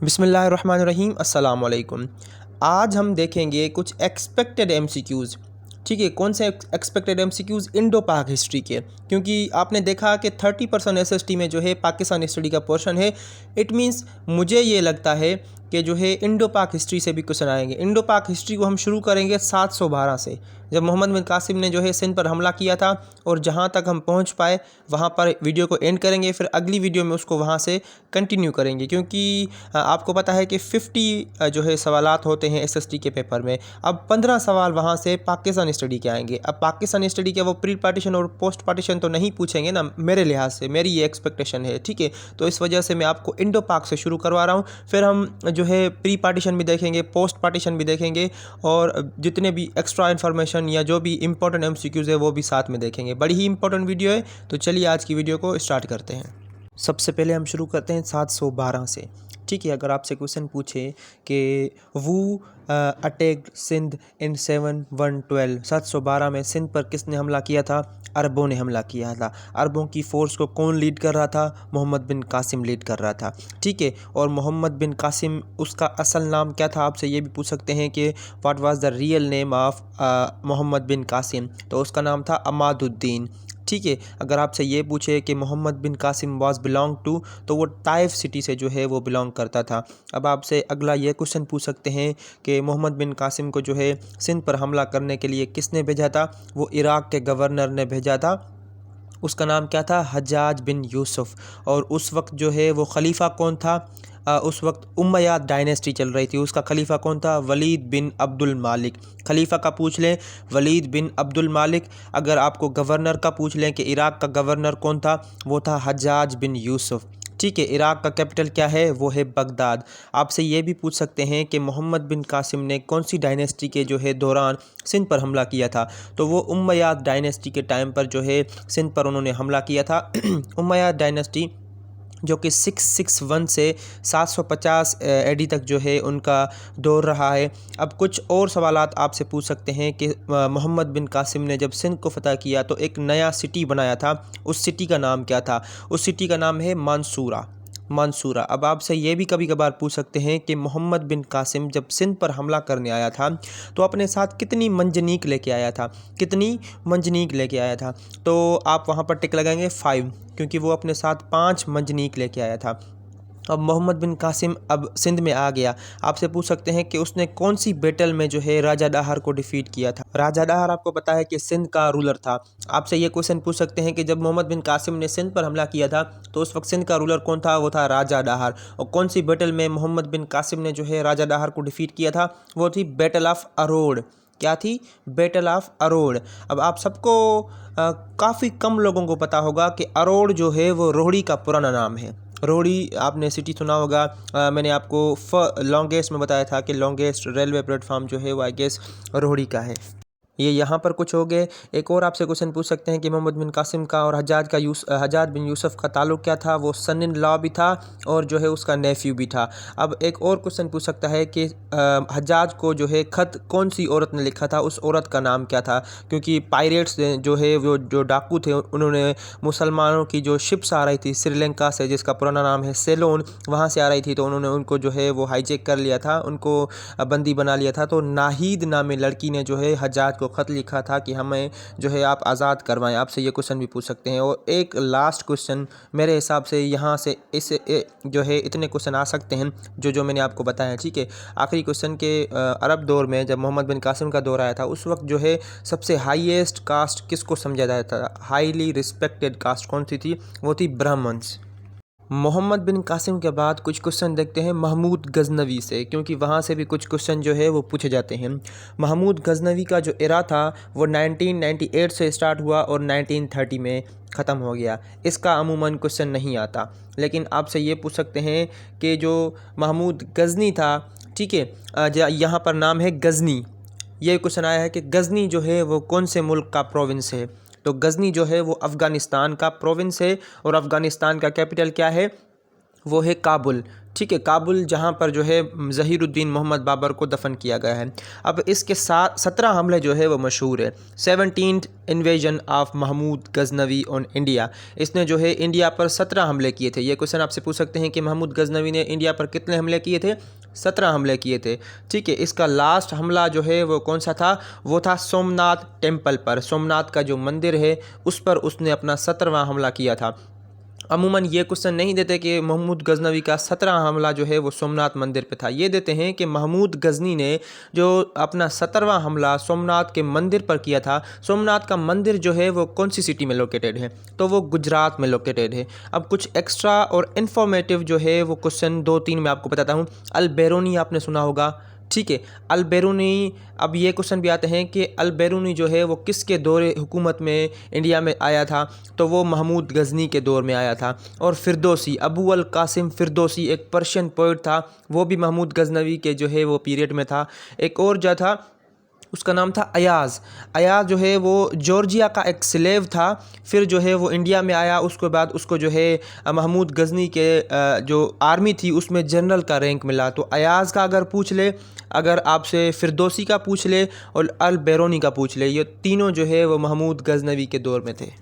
बिस्मिल्लाहिर्रहमानिर्रहीम अस्सलाम वालेकुम। आज हम देखेंगे कुछ एक्सपेक्टेड एमसीक्यूज़। ठीक है, कौन से एक्सपेक्टेड एमसीक्यूज़ इंडो पाक हिस्ट्री के, क्योंकि आपने देखा कि 30% एसएसटी में जो है पाकिस्तान स्टडी का पोर्शन है। इट मींस मुझे ये लगता है कि जो है इंडो पाक हिस्ट्री से भी क्वेश्चन आएंगे। इंडो पाक हिस्ट्री को हम शुरू करेंगे 712 से, जब मोहम्मद बिन कासिम ने जो है सिंध पर हमला किया था, और जहाँ तक हम पहुँच पाए वहाँ पर वीडियो को एंड करेंगे। फिर अगली वीडियो में उसको वहाँ से कंटिन्यू करेंगे, क्योंकि आपको पता है कि 50 जो है सवालात होते हैं एसएसटी के पेपर में। अब 15 सवाल वहाँ से पाकिस्तान स्टडी के आएंगे। अब पाकिस्तान स्टडी के वो प्री पार्टीशन और पोस्ट पार्टीशन तो नहीं पूछेंगे ना, मेरे लिहाज से मेरी ये एक्सपेक्टेशन है। ठीक है, तो इस वजह से मैं आपको इंडो पाक से शुरू करवा रहा हूँ। फिर हम जो है प्री पार्टीशन भी देखेंगे, पोस्ट पार्टीशन भी देखेंगे, और जितने भी एक्स्ट्रा इन्फॉर्मेशन या जो भी इंपॉर्टेंट एमसीक्यूज़ है वो भी साथ में देखेंगे। बड़ी ही इंपॉर्टेंट वीडियो है, तो चलिए आज की वीडियो को स्टार्ट करते हैं। सबसे पहले हम शुरू करते हैं 712 से। ठीक है, अगर आपसे क्वेश्चन पूछे कि वू अटैक्ड सिंध इन 712, 712 में सिंध पर किसने हमला किया था? अरबों ने हमला किया था। अरबों की फ़ोर्स को कौन लीड कर रहा था? मोहम्मद बिन कासिम लीड कर रहा था। ठीक है, और मोहम्मद बिन कासिम, उसका असल नाम क्या था? आपसे ये भी पूछ सकते हैं कि what was the real name of Muhammad bin Qasim, तो उसका नाम था अमादुद्दीन। ठीक है, अगर आपसे ये पूछे कि Mohammad bin Qasim was belong to, तो वो ताइफ सिटी से जो है वो बिलोंग करता था। अब आपसे अगला ये क्वेश्चन पूछ सकते हैं कि मोहम्मद बिन कासिम को जो है सिंध पर हमला करने के लिए किसने भेजा था? वो इराक़ के गवर्नर ने भेजा था। उसका नाम क्या था? हज्जाज बिन यूसुफ। और उस वक्त जो है वो खलीफा कौन था? उस वक्त उमय्यद डायनेस्टी चल रही थी। उसका खलीफा कौन था? वलीद बिन अब्दुल मालिक। खलीफा का पूछ लें, वलीद बिन अब्दुल मालिक। अगर आपको गवर्नर का पूछ लें कि इराक़ का गवर्नर कौन था, वो था हज्जाज बिन यूसुफ। ठीक है, इराक़ का कैपिटल क्या है? वो है बगदाद। आपसे ये भी पूछ सकते हैं कि मोहम्मद बिन कासिम ने कौन सी डायनेस्टी के जो है दौरान सिंध पर हमला किया था? तो वो उमय्यद डायनेस्टी के टाइम पर जो है सिंध पर उन्होंने हमला किया था। उमय्यद डायनेस्टी जो कि 661 से 750 एडी तक जो है उनका दौर रहा है। अब कुछ और सवालात आपसे पूछ सकते हैं कि मोहम्मद बिन कासिम ने जब सिंध को फ़तह किया तो एक नया सिटी बनाया था, उस सिटी का नाम क्या था? उस सिटी का नाम है मंसूरा। मंसूरा। अब आपसे ये भी कभी कभार पूछ सकते हैं कि मोहम्मद बिन कासिम जब सिंध पर हमला करने आया था तो अपने साथ कितनी मंजनीक लेके आया था? कितनी मंजनीक लेके आया था? तो आप वहाँ पर टिक लगाएंगे 5, क्योंकि वो अपने साथ 5 मंजनीक लेके आया था। अब मोहम्मद बिन कासिम अब सिंध में आ गया। आपसे पूछ सकते हैं कि उसने कौन सी बैटल में जो है राजा डाहर को डिफीट किया था? राजा डाहर आपको पता है कि सिंध का रूलर था। आपसे ये क्वेश्चन पूछ सकते हैं कि जब मोहम्मद बिन कासिम ने सिंध पर हमला किया था तो उस वक्त सिंध का रूलर कौन था? वो था राजा डाहर। और कौन सी बैटल में मोहम्मद बिन कासिम ने जो है राजा डाहर को डिफीट किया था? वो थी बैटल ऑफ अरोड़। क्या थी? Battle of Aror. अब आप सबको काफ़ी कम लोगों को पता होगा कि अरोड़ जो है वो रोहड़ी का पुराना नाम है। रोहड़ी आपने सिटी सुना होगा। मैंने आपको लॉन्गेस्ट में बताया था कि लॉन्गेस्ट रेलवे प्लेटफॉर्म जो है वो आई गेस रोहड़ी का है। ये यहाँ पर कुछ हो गए। एक और आपसे क्वेश्चन पूछ सकते हैं कि मोहम्मद बिन कासिम का और हज्जाज बिन यूसुफ का ताल्लुक़ क्या था? वो सन इन लॉ भी था और जो है उसका नेफ्यू भी था। अब एक और क्वेश्चन पूछ सकता है कि हज्जाज को जो है ख़त कौन सी औरत ने लिखा था? उस औरत का नाम क्या था? क्योंकि पायरेट्स जो है वो जो डाकू थे, उन्होंने मुसलमानों की जो शिप्स आ रही थी श्रीलंका से, जिसका पुराना नाम है सेलोन, वहाँ से आ रही थी, तो उन्होंने उनको जो है वो हाईजैक कर लिया था, उनको बंदी बना लिया था। तो नाहिद नामी लड़की ने जो है हज्जाज को ख़त लिखा था कि हमें जो है आप आज़ाद करवाएं। आपसे ये क्वेश्चन भी पूछ सकते हैं। और एक लास्ट क्वेश्चन मेरे हिसाब से यहाँ से जो है इतने क्वेश्चन आ सकते हैं जो मैंने आपको बताया। ठीक है, आखिरी क्वेश्चन के अरब दौर में जब मोहम्मद बिन कासिम का दौर आया था, उस वक्त जो है सबसे हाईएस्ट कास्ट किसको समझा जाता था? हाईली रिस्पेक्टेड कास्ट कौन सी थी? वो थी ब्राह्मण्स। मोहम्मद बिन कासिम के बाद कुछ क्वेश्चन देखते हैं महमूद गजनवी से, क्योंकि वहाँ से भी कुछ क्वेश्चन जो है वो पूछे जाते हैं। महमूद गजनवी का जो एरा था वो 1998 से स्टार्ट हुआ और 1930 में ख़त्म हो गया। इसका अमूमन क्वेश्चन नहीं आता, लेकिन आपसे ये पूछ सकते हैं कि जो महमूद गजनी था, ठीक है, यहाँ पर नाम है गजनी। ये क्वेश्चन आया है कि गजनी जो है वो कौन से मुल्क का प्रोविंस है? तो गजनी जो है वो अफ़गानिस्तान का प्रोविंस है। और अफ़गानिस्तान का कैपिटल क्या है? वो है काबुल। ठीक है, काबुल जहाँ पर जो है ज़हीरुद्दीन मोहम्मद बाबर को दफन किया गया है। अब इसके साथ 17 हमले जो है वो मशहूर है। 17th invasion of Mahmud Ghaznavi on India, इसने जो है इंडिया पर 17 हमले किए थे। ये क्वेश्चन आपसे पूछ सकते हैं कि महमूद गजनवी ने इंडिया पर कितने हमले किए थे? 17 हमले किए थे। ठीक है, इसका लास्ट हमला जो है वो कौन सा था? वो था सोमनाथ टेम्पल पर, सोमनाथ का जो मंदिर है उस पर उसने अपना 17वां हमला किया था। अमूमन ये क्वेश्चन नहीं देते कि महमूद गजनवी का 17 हमला जो है वो सोमनाथ मंदिर पे था। ये देते हैं कि महमूद गजनी ने जो अपना 17वां हमला सोमनाथ के मंदिर पर किया था। सोमनाथ का मंदिर जो है वो कौन सी सिटी में लोकेटेड है? तो वो गुजरात में लोकेटेड है। अब कुछ एक्स्ट्रा और इन्फॉर्मेटिव जो है वो क्वेश्चन 2-3 मैं आपको बताता हूँ। अल बेरूनी आपने सुना होगा। ठीक है, अल बेरूनी, अब ये क्वेश्चन भी आते हैं कि अल बेरूनी जो है वो किसके दौरे हुकूमत में इंडिया में आया था? तो वो महमूद गजनी के दौर में आया था। और फिरदौसी, अबू अल कासिम फिरदौसी एक पर्शियन पोइट था, वो भी महमूद गजनवी के जो है वो पीरियड में था। एक और जो था उसका नाम था अयाज़। अयाज़ जो है वो जॉर्जिया का एक स्लेव था, फिर जो है वो इंडिया में आया। उसके बाद उसको जो है महमूद गजनी के जो आर्मी थी उसमें जनरल का रैंक मिला। तो अयाज़ का अगर पूछ ले, अगर आपसे फिरदौसी का पूछ ले और अल बेरूनी का पूछ ले, ये तीनों जो है वो महमूद गजनवी के दौर में थे।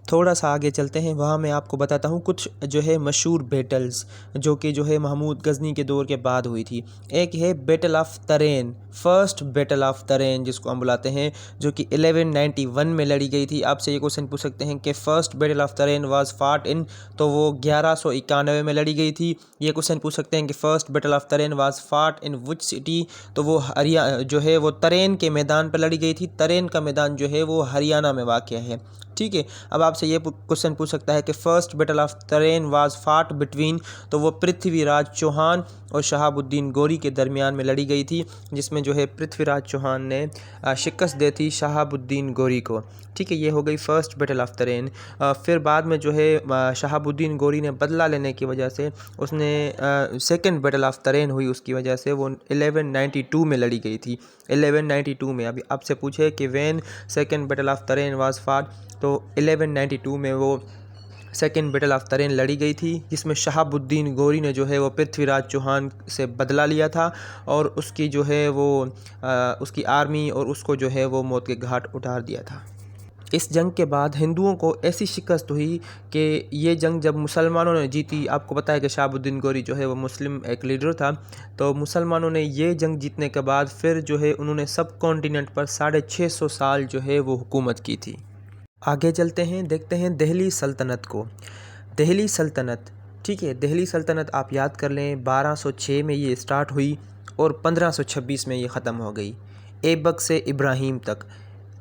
थोड़ा सा आगे चलते हैं, वहाँ मैं आपको बताता हूँ कुछ जो है मशहूर बैटल्स जो कि जो है महमूद गजनी के दौर के बाद हुई थी। एक है बैटल ऑफ तरेन, फर्स्ट बैटल ऑफ तरेन जिसको हम बुलाते हैं, जो कि 1191 में लड़ी गई थी। आपसे ये क्वेश्चन पूछ सकते हैं कि फर्स्ट बैटल ऑफ तरेन वाज फाट इन, तो वो 1191 में लड़ी गई थी। ये क्वेश्चन पूछ सकते हैं कि फर्स्ट बैटल ऑफ तरेन वाज फाट इन विच सिटी, तो वो हरियाणा जो है वो तरेन के मैदान पर लड़ी गई थी। तरेन का मैदान जो है वो हरियाणा में वाक़ है। ठीक है, अब आपसे ये क्वेश्चन पूछ सकता है कि फर्स्ट बैटल ऑफ तरेन वाज फाट बिटवीन, तो वो पृथ्वीराज चौहान और शहाबुद्दीन गौरी के दरमियान में लड़ी गई थी, जिसमें जो है पृथ्वीराज चौहान ने शिकस्त दी थी शहाबुद्दीन गौरी को। ठीक है, ये हो गई फर्स्ट बैटल ऑफ तरेन। फिर बाद में जो है शहाबुद्दीन गौरी ने बदला लेने की वजह से उसने सेकंड बैटल ऑफ तरेन हुई, उसकी वजह से वो 1192 में लड़ी गई थी। 1192 में, अभी आपसे पूछे कि व्हेन सेकंड बैटल ऑफ तरेन वाज फाट, तो 1192 में वो सेकंड बैटल ऑफ तरेन लड़ी गई थी, जिसमें शहाबुद्दीन गौरी ने जो है वो पृथ्वीराज चौहान से बदला लिया था और उसकी जो है वो उसकी आर्मी और उसको जो है वो मौत के घाट उतार दिया था। इस जंग के बाद हिंदुओं को ऐसी शिकस्त हुई कि ये जंग जब मुसलमानों ने जीती, आपको पता है कि शहाबुद्दीन गौरी जो है वो मुस्लिम एक लीडर था, तो मुसलमानों ने ये जंग जीतने के बाद फिर जो है उन्होंने सब कॉन्टिनेंट पर 650 साल जो है वो हुकूमत की थी। आगे चलते हैं, देखते हैं दिल्ली सल्तनत को। दिल्ली सल्तनत, ठीक है, दिल्ली सल्तनत आप याद कर लें 1206 में ये स्टार्ट हुई और 1526 में ये ख़त्म हो गई। ऐबक से इब्राहिम तक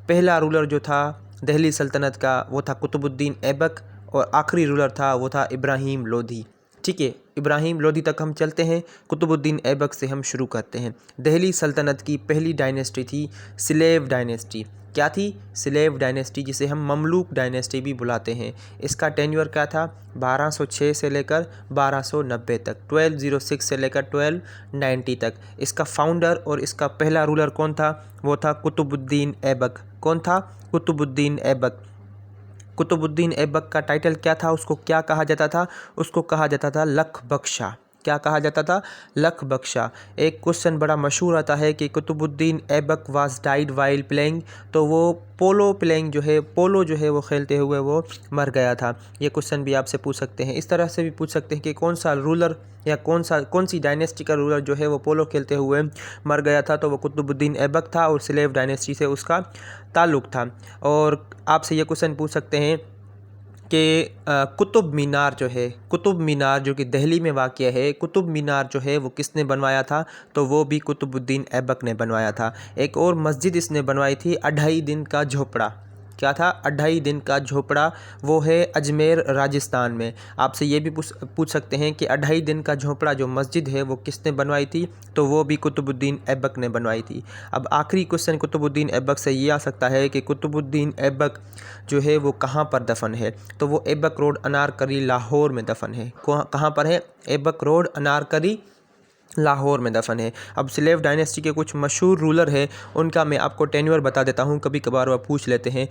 पहला रूलर जो था दिल्ली सल्तनत का वो था कुतुबुद्दीन ऐबक और आखिरी रूलर था वो था इब्राहिम लोधी। ठीक है, इब्राहिम लोधी तक हम चलते हैं, कुतुबुद्दीन ऐबक से हम शुरू करते हैं। दिल्ली सल्तनत की पहली डायनेस्टी थी स्लेव डायनेस्टी। क्या थी? स्लेव डायनेस्टी, जिसे हम ममलूक डायनेस्टी भी बुलाते हैं। इसका टेन्योर क्या था? 1206 से लेकर 1290 तक, 1206 से लेकर 1290 तक। इसका फाउंडर और इसका पहला रूलर कौन था? वो था कुतुबुद्दीन ऐबक। कौन था? कुतुबुद्दीन ऐबक। कुतुबुद्दीन ऐबक का टाइटल क्या था? उसको क्या कहा जाता था? उसको कहा जाता था लख बख्शा। क्या कहा जाता था? लख बख्शा। एक क्वेश्चन बड़ा मशहूर आता है कि Qutbuddin Aibak was died while playing, तो वो पोलो प्लेइंग जो है, पोलो जो है वो खेलते हुए वो मर गया था। ये क्वेश्चन भी आपसे पूछ सकते हैं। इस तरह से भी पूछ सकते हैं कि कौन सा रूलर या कौन सी डायनेस्टी का रूलर जो है वो पोलो खेलते हुए मर गया था, तो वो कुतुबुद्दीन ऐबक था और स्लेव डायनेस्टी से उसका ताल्लुक़ था। और आपसे ये क्वेश्चन पूछ सकते हैं कि कुतुब मीनार जो है, कुतुब मीनार जो कि दिल्ली में वाक़ है, कुतुब मीनार जो है वो किसने बनवाया था? तो वो भी कुतुबुद्दीन ऐबक ने बनवाया था। एक और मस्जिद इसने बनवाई थी, 2.5 दिन का झोपड़ा। क्या था? 2.5 दिन का झोपड़ा, वो है अजमेर राजस्थान में। आपसे ये भी पूछ सकते हैं कि 2.5 दिन का झोपड़ा जो मस्जिद है वो किसने बनवाई थी? तो वो भी कुतुबुद्दीन ऐबक ने बनवाई थी। अब आखिरी क्वेश्चन कुतुबुद्दीन ऐबक से ये आ सकता है कि कुतुबुद्दीन ऐबक जो है वो कहाँ पर दफन है? तो वो ऐबक रोड अनारकली लाहौर में दफन है। कहाँ पर है? ऐबक रोड अनारकली लाहौर में दफन है। अब स्लेव डायनेस्टी के कुछ मशहूर रूलर है, उनका मैं आपको टेन्योर बता देता हूँ, कभी कभार वह पूछ लेते हैं।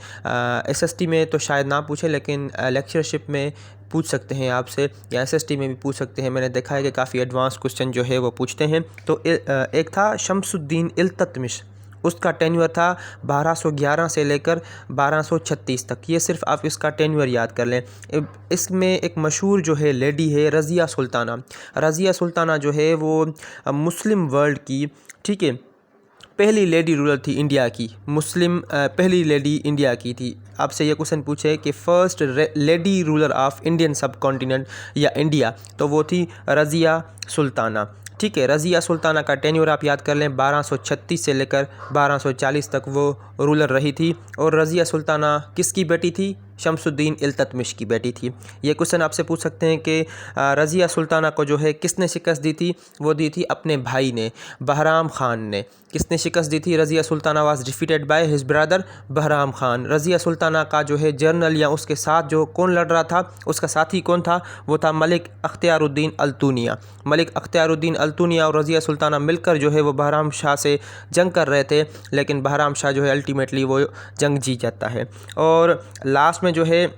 एसएसटी में तो शायद ना पूछे, लेकिन लेक्चरशिप में पूछ सकते हैं आपसे, या एसएसटी में भी पूछ सकते हैं। मैंने देखा है कि काफ़ी एडवांस क्वेश्चन जो है वो पूछते हैं। तो एक था शमसुद्दीन इल्ततमिश, उसका टेन्योर था 1211 से लेकर 1236 तक। ये सिर्फ आप इसका टेन्योर याद कर लें। इसमें एक मशहूर जो है लेडी है रज़िया सुल्ताना। रज़िया सुल्ताना जो है वो मुस्लिम वर्ल्ड की, ठीक है, पहली लेडी रूलर थी इंडिया की, मुस्लिम पहली लेडी इंडिया की थी। आपसे ये क्वेश्चन पूछे कि first lady ruler of Indian सब कॉन्टिनेंट या इंडिया, तो वो थी रज़िया सुल्ताना। ठीक है, रज़िया सुल्ताना का टेन्योर आप याद कर लें, 1236 से लेकर 1240 तक वो रूलर रही थी। और रज़िया सुल्ताना किसकी बेटी थी? शमसुद्दीन इल्ततमिश की बेटी थी। ये क्वेश्चन आपसे पूछ सकते हैं कि रज़िया सुल्ताना को जो है किसने शिकस्त दी थी? वो दी थी अपने भाई ने, बहराम ख़ान ने। किसने शिकस्त दी थी? Razia Sultana was defeated by his brother Bahram Khan. Razia Sultana का जो है जर्नल या उसके साथ जो कौन लड़ रहा था, उसका साथी कौन था? वो था मलिक अख्तियारुद्दीन अल्तुनिया। मलिक अख्तियारुद्दीन अल्तुनिया और रज़िया सुल्ताना मिलकर जो है वो बहराम शाह से जंग कर रहे थे, लेकिन बहराम शाह जो है अल्टीमेटली वो जंग जीत जाता है। और लास्ट में जो है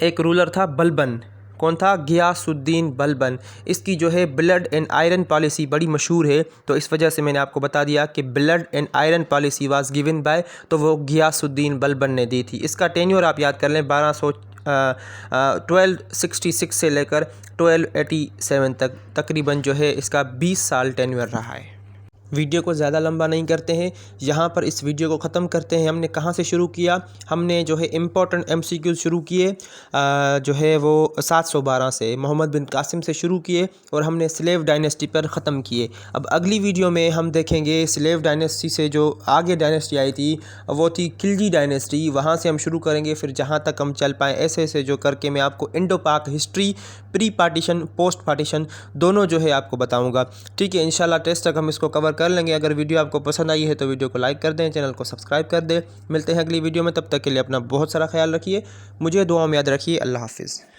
एक रूलर था बलबन। कौन था? गियासुद्दीन बलबन। इसकी जो है ब्लड एंड आयरन पॉलिसी बड़ी मशहूर है, तो इस वजह से मैंने आपको बता दिया कि blood and iron policy was given by, तो वो गियासुद्दीन बलबन ने दी थी। इसका टेन्योर आप याद कर लें, 1266 से लेकर 1287 तक, तकरीबन जो है इसका 20 साल टेन्योर रहा है। वीडियो को ज़्यादा लंबा नहीं करते हैं, यहाँ पर इस वीडियो को ख़त्म करते हैं। हमने कहाँ से शुरू किया? हमने जो है इम्पोर्टेंट MCQs शुरू किए, जो है वो 712 से, मोहम्मद बिन कासिम से शुरू किए, और हमने स्लेव डायनेस्टी पर ख़त्म किए। अब अगली वीडियो में हम देखेंगे स्लेव डायनेस्टी से जो आगे डायनेस्टी आई थी वो थी खिलजी डायनेस्टी। वहाँ से हम शुरू करेंगे, फिर जहाँ तक हम चल पाएँ ऐसे ऐसे जो करके मैं आपको इंडो पाक history, pre partition, post partition दोनों जो है आपको बताऊँगा। ठीक है, इंशाल्लाह टेस्ट तक हम इसको कवर कर लेंगे। अगर वीडियो आपको पसंद आई है तो वीडियो को लाइक कर दें, चैनल को सब्सक्राइब कर दें। मिलते हैं अगली वीडियो में, तब तक के लिए अपना बहुत सारा ख्याल रखिए, मुझे दुआ में याद रखिए। अल्लाह हाफिज़।